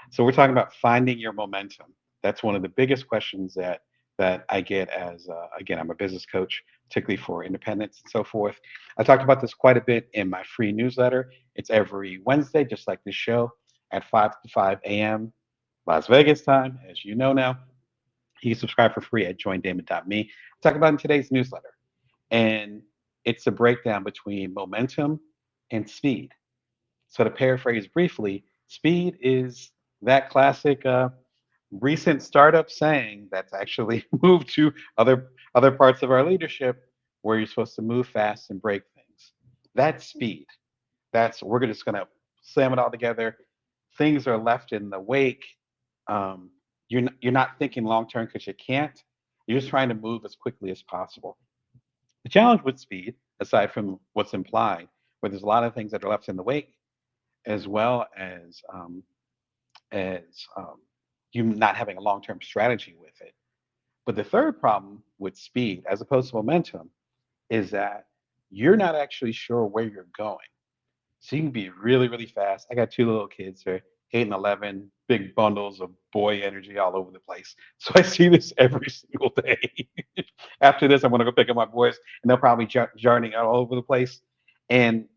So we're talking about finding your momentum. That's one of the biggest questions that I get as again, I'm a business coach, particularly for independents and so forth. I talked about this quite a bit in my free newsletter. It's every Wednesday, just like this show, at 5 Las Vegas time, as you know now. You can subscribe for free at joindamon.me. I talk about in today's newsletter, and it's a breakdown between momentum and speed. So to paraphrase briefly, speed is that classic recent startup saying that's actually moved to other parts of our leadership where you're supposed to move fast and break things. That's speed. That's we're just gonna slam it all together. Things are left in the wake. Um, you're not thinking long term because you can't. You're just trying to move as quickly as possible. The challenge with speed, aside from what's implied, where there's a lot of things that are left in the wake, as well as you not having a long-term strategy with it. But the third problem with speed, as opposed to momentum, is that you're not actually sure where you're going. So you can be really, really fast. I got two little kids, they're 8 and 11, big bundles of boy energy all over the place. So I see this every single day. After this, I'm going to go pick up my boys, and they'll probably journeying all over the place. And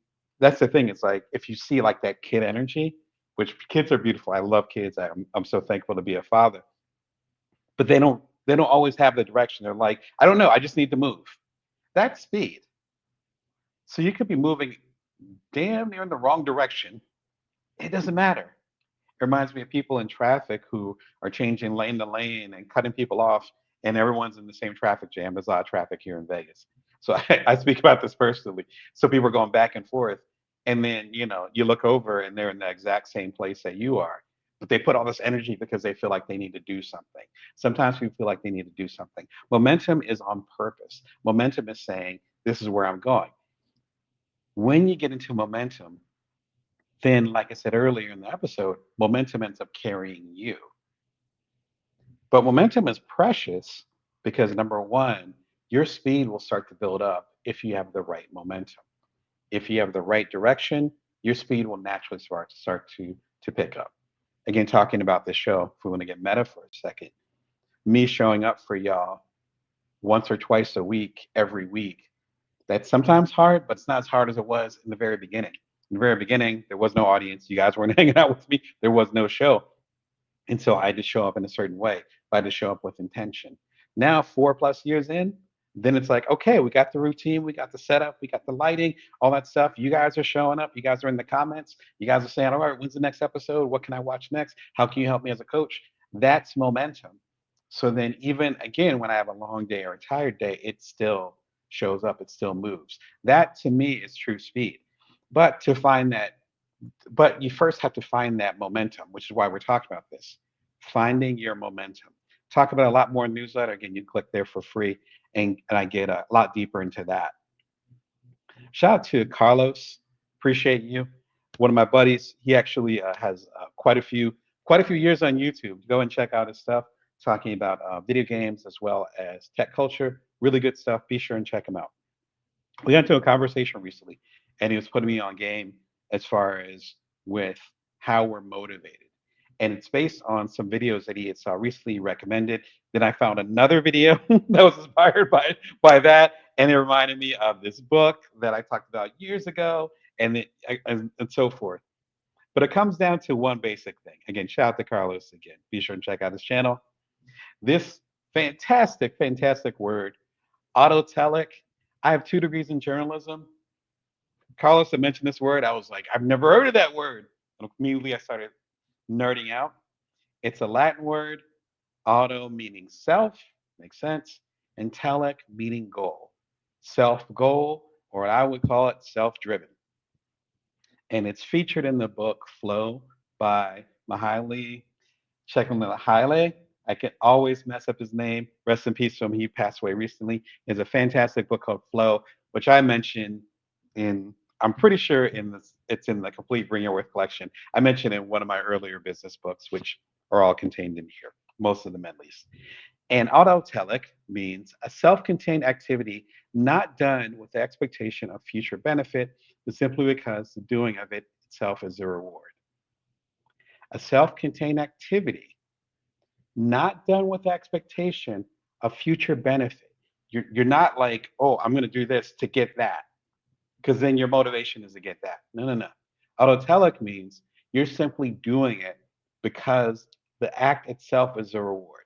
that's the thing. It's like if you see like that kid energy, which kids are beautiful. I love kids. I'm so thankful to be a father. But they don't always have the direction. They're like, I don't know. I just need to move. That's speed. So you could be moving damn near in the wrong direction. It doesn't matter. It reminds me of people in traffic who are changing lane to lane and cutting people off, and everyone's in the same traffic jam. There's a lot of traffic here in Vegas. So I speak about this personally. So people are going back and forth, and then you look over and they're in the exact same place that you are. But they put all this energy because they feel like they need to do something. Sometimes people feel like they need to do something. Momentum is on purpose. Momentum is saying, this is where I'm going. When you get into momentum, then, like I said earlier in the episode, momentum ends up carrying you. But momentum is precious because number one, your speed will start to build up if you have the right momentum. If you have the right direction, your speed will naturally start to pick up. Again, talking about the show, if we want to get meta for a second, me showing up for y'all once or twice a week, every week, that's sometimes hard, but it's not as hard as it was in the very beginning. In the very beginning, there was no audience. You guys weren't hanging out with me. There was no show. And so I had to show up in a certain way. I had to show up with intention. Now, 4+ years in, then it's like, okay, we got the routine, we got the setup, we got the lighting, all that stuff. You guys are showing up. You guys are in the comments. You guys are saying, all right, when's the next episode? What can I watch next? How can you help me as a coach? That's momentum. So then, even again, when I have a long day or a tired day, it still shows up, it still moves. That to me is true speed. But to find that but you first have to find that momentum, which is why we're talking about this. Finding your momentum. Talk about a lot more in newsletter. Again, you click there for free, and I get a lot deeper into that. Shout out to Carlos. Appreciate you. One of my buddies. He actually has quite a few years on YouTube. Go and check out his stuff. Talking about video games as well as tech culture. Really good stuff. Be sure and check him out. We got into a conversation recently, and he was putting me on game as far as with how we're motivated. And it's based on some videos that he had saw recently recommended. Then I found another video that was inspired by that, and it reminded me of this book that I talked about years ago, and so forth. But it comes down to one basic thing. Again, shout out to Carlos again. Be sure and check out his channel. This fantastic, fantastic word, autotelic. I have 2 degrees in journalism. Carlos had mentioned this word. I was like, I've never heard of that word. And immediately I started nerding out. It's a Latin word, auto meaning self, makes sense, and telic meaning goal. Self goal, or I would call it self driven. And it's featured in the book Flow by Mihaly Csikszentmihalyi. I can always mess up his name. Rest in peace to him. He passed away recently. It's a fantastic book called Flow, which I mentioned in. I'm pretty sure it's in the complete Bring Your Worth collection. I mentioned in one of my earlier business books, which are all contained in here, most of them at least. And autotelic means a self-contained activity not done with the expectation of future benefit, but simply because the doing of it itself is a reward. A self-contained activity, not done with the expectation of future benefit. You're not like, oh, I'm going to do this to get that, because then your motivation is to get that. No, no, no. Autotelic means you're simply doing it because the act itself is a reward.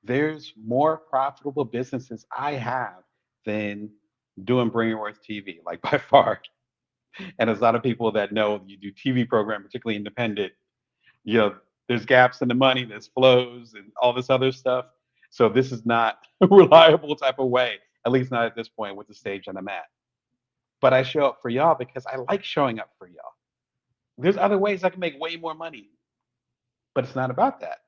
There's more profitable businesses I have than doing Bring Your Worth TV, like by far. And there's a lot of people that know you do TV program, particularly independent. You know, there's gaps in the money, there's flows, and all this other stuff. So this is not a reliable type of way, at least not at this point with the stage that I'm at. But I show up for y'all because I like showing up for y'all. There's other ways I can make way more money, but it's not about that.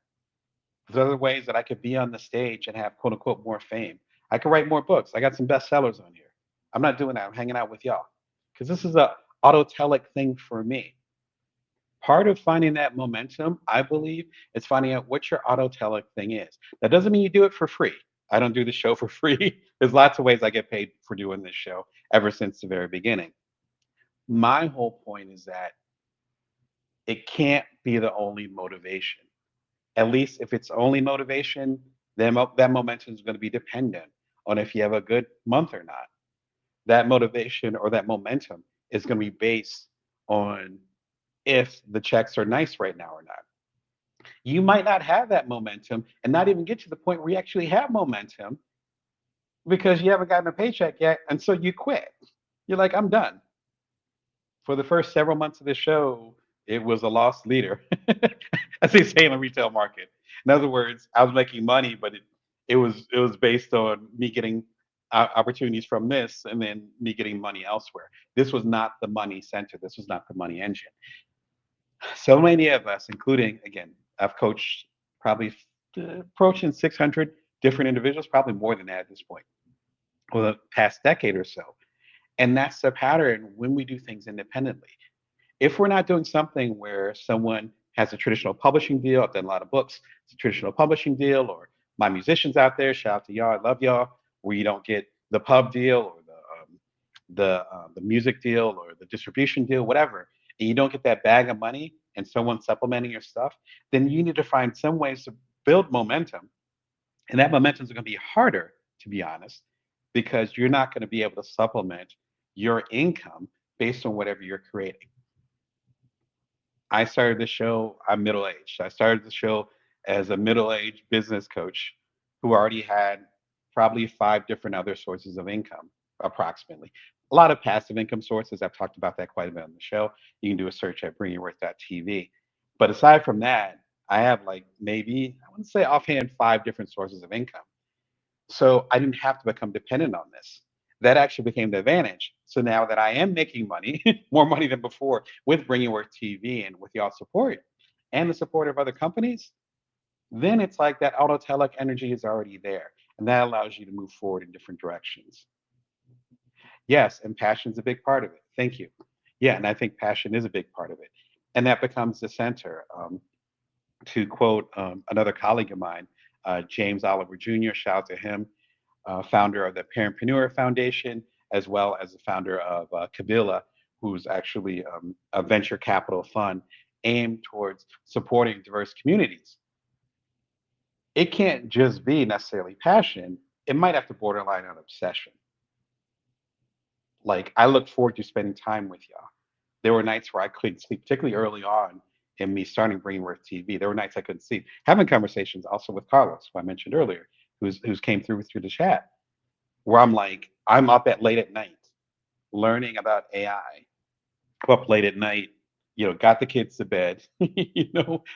There's other ways that I could be on the stage and have quote unquote more fame. I could write more books. I got some bestsellers on here. I'm not doing that. I'm hanging out with y'all because this is a autotelic thing for me. Part of finding that momentum, I believe, is finding out what your autotelic thing is. That doesn't mean you do it for free. I don't do the show for free. There's lots of ways I get paid for doing this show ever since the very beginning. My whole point is that it can't be the only motivation. At least if it's only motivation, then that momentum is going to be dependent on if you have a good month or not. That motivation or that momentum is going to be based on if the checks are nice right now or not. You might not have that momentum and not even get to the point where you actually have momentum because you haven't gotten a paycheck yet. And so you quit. You're like, I'm done. For the first several months of the show, it was a lost leader, as they say in the retail market. In other words, I was making money, but it was based on me getting opportunities from this, and then me getting money elsewhere. This was not the money center. This was not the money engine. So many of us, including again, I've coached probably approaching 600 different individuals, probably more than that at this point, over the past decade or so. And that's the pattern when we do things independently. If we're not doing something where someone has a traditional publishing deal, I've done a lot of books, it's a traditional publishing deal, or my musicians out there, shout out to y'all, I love y'all, where you don't get the pub deal or the music deal or the distribution deal, whatever, and you don't get that bag of money and someone supplementing your stuff, then you need to find some ways to build momentum. And that momentum is going to be harder, to be honest, because you're not going to be able to supplement your income based on whatever you're creating. I started the show, I'm middle aged. I started the show as a middle aged business coach who already had probably five different other sources of income, approximately. A lot of passive income sources. I've talked about that quite a bit on the show. You can do a search at bringingworth.tv. But aside from that, I have like maybe, I wouldn't say offhand, five different sources of income. So I didn't have to become dependent on this. That actually became the advantage. So now that I am making money, more money than before, with Bringing Worth TV and with y'all support and the support of other companies, then it's like that autotelic energy is already there. And that allows you to move forward in different directions. Yes, and passion is a big part of it. Thank you. Yeah, and I think passion is a big part of it. And that becomes the center. To quote another colleague of mine, James Oliver Jr., shout out to him, founder of the Parentpreneur Foundation, as well as the founder of Kabila, who's actually a venture capital fund aimed towards supporting diverse communities. It can't just be necessarily passion. It might have to borderline on obsession. Like I look forward to spending time with y'all. There were nights where I couldn't sleep, particularly early on in me starting Bringing Worth TV. There were nights I couldn't sleep. Having conversations also with Carlos, who I mentioned earlier, who's came through the chat, where I'm like, I'm up at late at night learning about AI. Up late at night, got the kids to bed.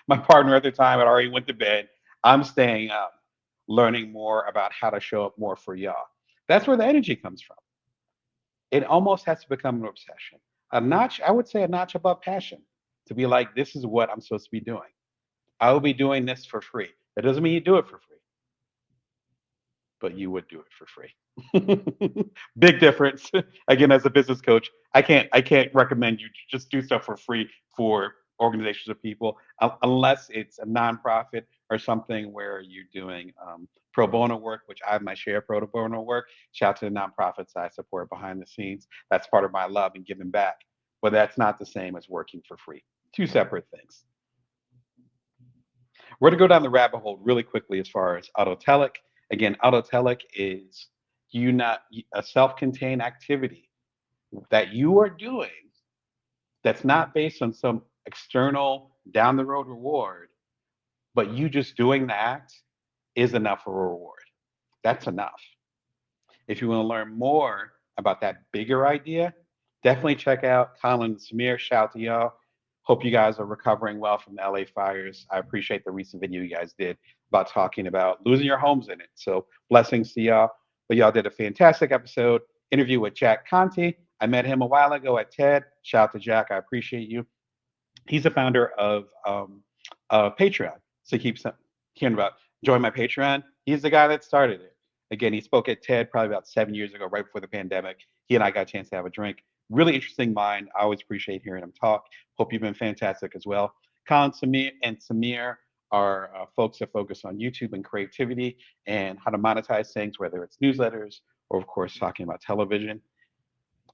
My partner at the time had already went to bed. I'm staying up, learning more about how to show up more for y'all. That's where the energy comes from. It almost has to become an obsession. A notch, I would say a notch above passion, to be like, this is what I'm supposed to be doing. I will be doing this for free. That doesn't mean you do it for free, but you would do it for free. Big difference. Again, as a business coach, I can't recommend you to just do stuff for free for organizations or people unless it's a nonprofit or something where you're doing pro bono work, which I have my share of pro bono work. Shout out to the nonprofits I support behind the scenes. That's part of my love and giving back. but that's not the same as working for free. Two separate things. We're going to go down the rabbit hole really quickly as far as autotelic. Again, autotelic is you not a self-contained activity that you are doing that's not based on some external down the road reward, but you just doing the act is enough for a reward. That's enough. If you want to learn more about that bigger idea, definitely check out Colin and Samir. Shout out to y'all. Hope you guys are recovering well from the LA fires. I appreciate the recent video you guys did about talking about losing your homes in it. So blessings to y'all. But y'all did a fantastic episode interview with Jack Conte. I met him a while ago at TED. Shout out to Jack. I appreciate you. He's the founder of Patreon. So keep hearing about join my Patreon. He's the guy that started it. Again, he spoke at TED probably about 7 years ago, right before the pandemic. He and I got a chance to have a drink. Really interesting mind. I always appreciate hearing him talk. Hope you've been fantastic as well. Colin and Samir are folks that focus on YouTube and creativity and how to monetize things, whether it's newsletters or, of course, talking about television.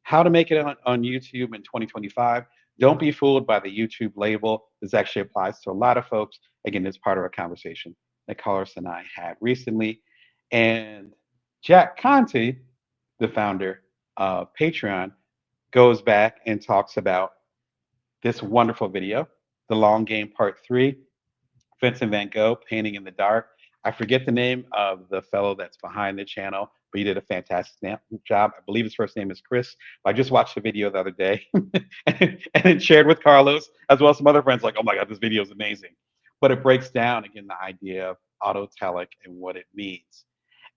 How to make it on YouTube in 2025. Don't be fooled by the YouTube label. This actually applies to a lot of folks. Again, it's part of a conversation that Carlos and I had recently. And Jack Conte, the founder of Patreon, goes back and talks about this wonderful video, The Long Game Part 3, Vincent van Gogh, Painting in the Dark. I forget the name of the fellow that's behind the channel, but he did a fantastic job. I believe his first name is Chris. I just watched the video the other day and it shared with Carlos, as well as some other friends, like, oh my God, this video is amazing. But it breaks down, again, the idea of autotelic and what it means.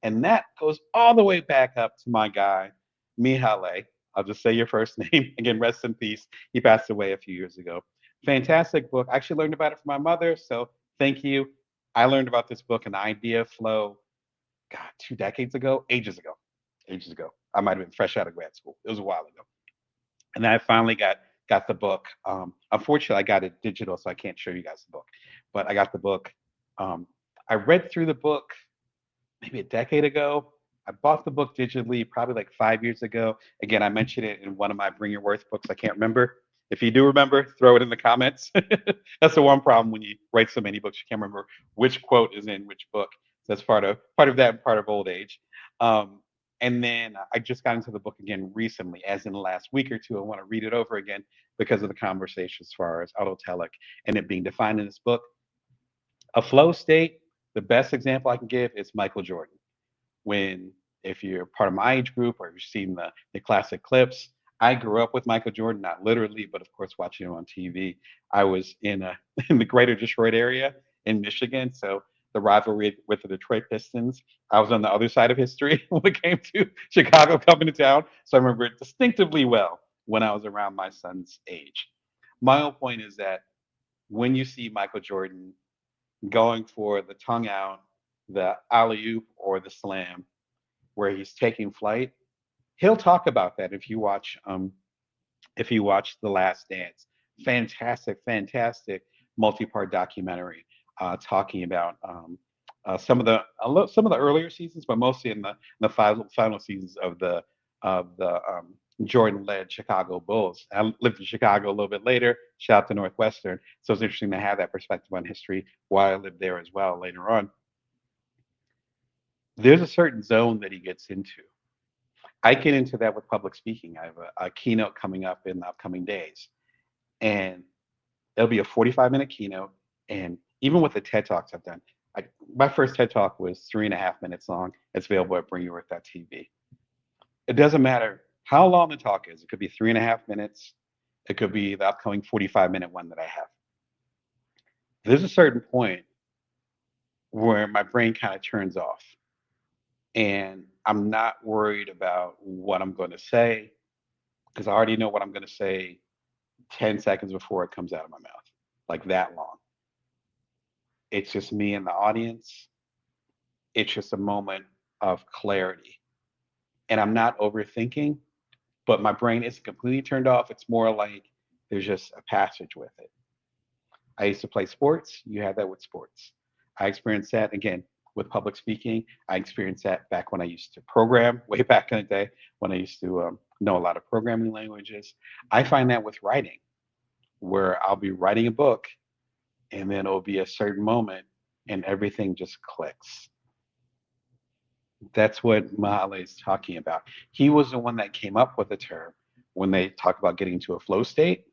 And that goes all the way back up to my guy, Mihaly. I'll just say your first name. Again, rest in peace. He passed away a few years ago. Fantastic book. I actually learned about it from my mother, so thank you. I learned about this book and the idea flow, God, 2 decades ago, ages ago. I might have been fresh out of grad school. It was a while ago. And then I finally got the book. Unfortunately, I got it digital, so I can't show you guys the book. But I got the book. I read through the book maybe a decade ago. I bought the book digitally probably like 5 years ago. Again, I mentioned it in one of my Bring Your Worth books. I can't remember. If you do remember, throw it in the comments. That's the one problem when you write so many books, you can't remember which quote is in which book. So that's part of that and part of old age. And then I just got into the book again recently, as in the last week or two. I want to read it over again because of the conversation as far as autotelic and it being defined in this book. A flow state, the best example I can give is Michael Jordan. When, if you're part of my age group or you've seen the classic clips, I grew up with Michael Jordan, not literally, but of course watching him on TV. I was in in the greater Detroit area in Michigan, so the rivalry with the Detroit Pistons, I was on the other side of history when it came to Chicago coming to town. So I remember it distinctively well when I was around my son's age. My own point is that when you see Michael Jordan going for the tongue out, the alley oop or the slam, where he's taking flight, he'll talk about that if you watch The Last Dance. Fantastic multi-part documentary talking about some of the earlier seasons, but mostly in the final seasons of the Jordan-led Chicago Bulls. I lived in Chicago a little bit later. Shout out to Northwestern. So it's interesting to have that perspective on history while I lived there as well later on. There's a certain zone that he gets into. I get into that with public speaking. I have a keynote coming up in the upcoming days, and it'll be a 45-minute keynote. And even with the TED Talks I've done, my first TED Talk was 3.5 minutes long. It's available at bringyourworth.tv. It doesn't matter how long the talk is. It could be 3.5 minutes. It could be the upcoming 45-minute one that I have. There's a certain point where my brain kind of turns off. And I'm not worried about what I'm going to say because I already know what I'm going to say 10 seconds before it comes out of my mouth, like that long. It's just me and the audience. It's just a moment of clarity. And I'm not overthinking, but my brain isn't completely turned off. It's more like there's just a passage with it. I used to play sports. You have that with sports. I experienced that again with public speaking. I experienced that back when I used to program, way back in the day when I used to know a lot of programming languages. I find that with writing, where I'll be writing a book and then it'll be a certain moment and everything just clicks. That's what Mahaly is talking about. He was the one that came up with the term when they talk about getting to a flow state.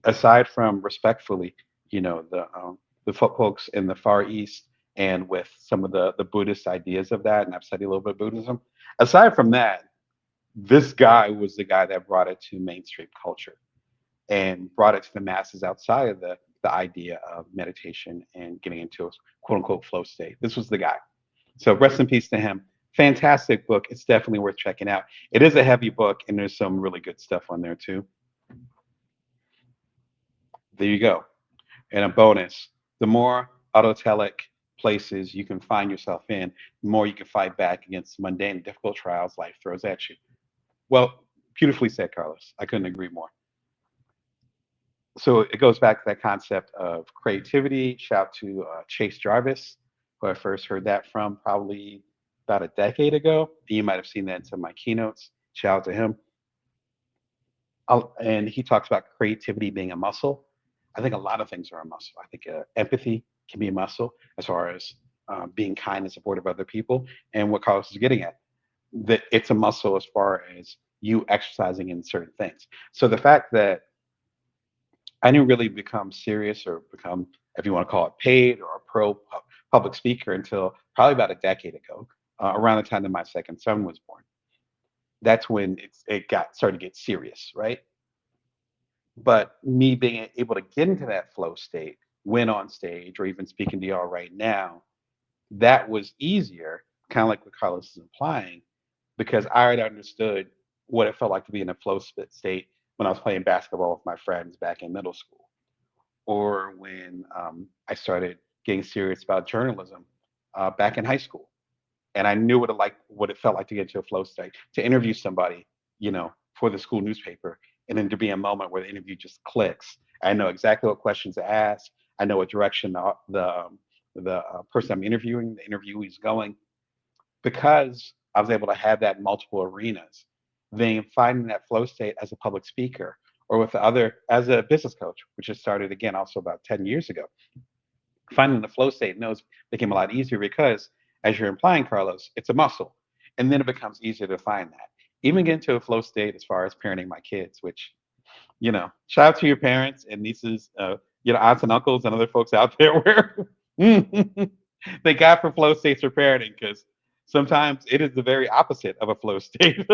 Aside from respectfully, the folks in the Far East and with some of the Buddhist ideas of that, and I've studied a little bit of Buddhism. Aside from that, this guy was the guy that brought it to mainstream culture and brought it to the masses outside of the idea of meditation and getting into a quote unquote flow state. This was the guy. So rest in peace to him. Fantastic book. It's definitely worth checking out. It is a heavy book, and there's some really good stuff on there too. There you go. And a bonus: the more autotelic places you can find yourself in, the more you can fight back against mundane, difficult trials life throws at you. Well, beautifully said, Carlos. I couldn't agree more. So it goes back to that concept of creativity. Shout to Chase Jarvis, who I first heard that from probably about a decade ago. You might have seen that in some of my keynotes. Shout out to him. And he talks about creativity being a muscle. I think a lot of things are a muscle. I think empathy can be a muscle as far as being kind and supportive of other people. And what Carlos is getting at, that it's a muscle as far as you exercising in certain things. So the fact that I didn't really become serious or become, if you want to call it, paid or a public speaker until probably about a decade ago, around the time that my second son was born. That's when it got started to get serious, right? But me being able to get into that flow state when on stage or even speaking to y'all right now, that was easier, kind of like what Carlos is implying, because I already understood what it felt like to be in a flow state when I was playing basketball with my friends back in middle school, or when I started getting serious about journalism back in high school, and I knew what it felt like to get to a flow state, to interview somebody, for the school newspaper, and then to be a moment where the interview just clicks. I know exactly what questions to ask. I know what direction the person I'm interviewing, the interviewee is going, because I was able to have that in multiple arenas. Then finding that flow state as a public speaker or with the other as a business coach, which has started again also about 10 years ago. Finding the flow state knows became a lot easier because, as you're implying, Carlos, it's a muscle. And then it becomes easier to find that. Even get into a flow state as far as parenting my kids, which, shout out to your parents and nieces, aunts and uncles and other folks out there where they got for flow states for parenting, because sometimes it is the very opposite of a flow state.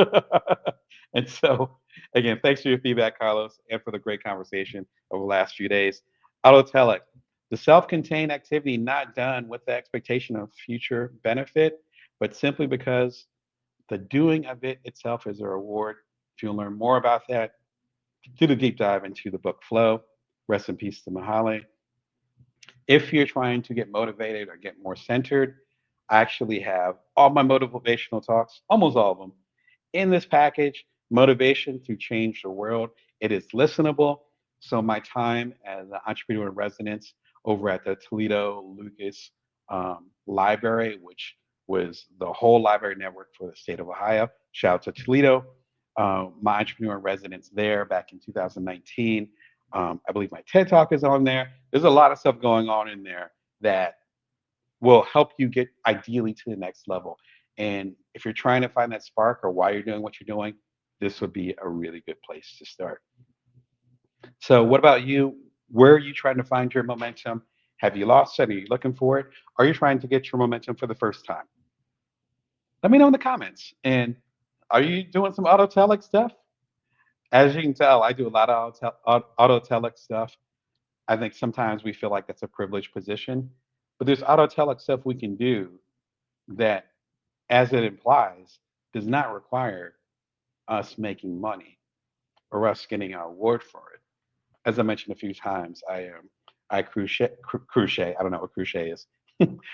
And so, again, thanks for your feedback, Carlos, and for the great conversation over the last few days. Autotelic, the self contained activity not done with the expectation of future benefit, but simply because the doing of it itself is a reward. If you want to learn more about that, do the deep dive into the book Flow. Rest in peace to Mahali. If you're trying to get motivated or get more centered, I actually have all my motivational talks, almost all of them, in this package: Motivation to Change the World. It is listenable. So, my time as an entrepreneur in residence over at the Toledo Lucas Library, which was the whole library network for the state of Ohio. Shout out to Toledo. My entrepreneur in residence there back in 2019. I believe my TED Talk is on there. There's a lot of stuff going on in there that will help you get ideally to the next level. And if you're trying to find that spark or why you're doing what you're doing, this would be a really good place to start. So, what about you? Where are you trying to find your momentum? Have you lost it? Are you looking for it? Are you trying to get your momentum for the first time? Let me know in the comments. And are you doing some autotelic stuff? As you can tell, I do a lot of autotelic stuff. I think sometimes we feel like that's a privileged position, but there's autotelic stuff we can do that, as it implies, does not require us making money or us getting an award for it. As I mentioned a few times, I crochet. I don't know what crochet is.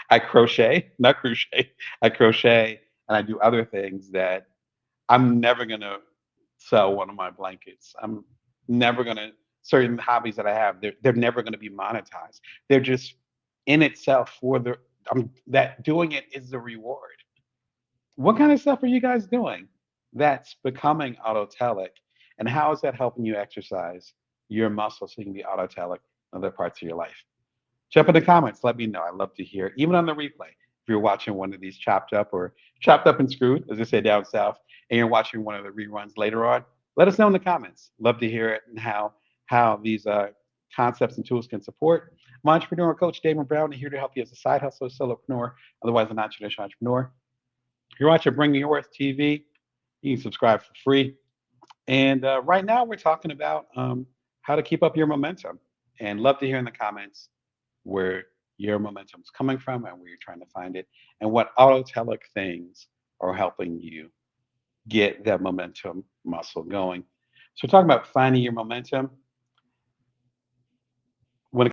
I crochet, not crochet. I crochet, and I do other things that I'm never gonna sell one of my blankets. I'm never gonna certain hobbies that I have. They're never gonna be monetized. They're just in itself for the that doing it is the reward. What kind of stuff are you guys doing? that's becoming autotelic, and how is that helping you exercise your muscles so you can be autotelic in other parts of your life? Jump in the comments. Let me know. I love to hear it. Even on the replay. If you're watching one of these chopped up or chopped up and screwed, as they say down south, and you're watching one of the reruns later on, let us know in the comments. Love to hear it and how these concepts and tools can support. I'm entrepreneur coach Damon Brown, and here to help you as a side hustler, solopreneur, otherwise a non-traditional entrepreneur. If you're watching Bring Your Worth TV, you can subscribe for free. And right now, we're talking about how to keep up your momentum. And love to hear in the comments where your momentum is coming from and where you're trying to find it, and what autotelic things are helping you get that momentum muscle going. So, we're talking about finding your momentum.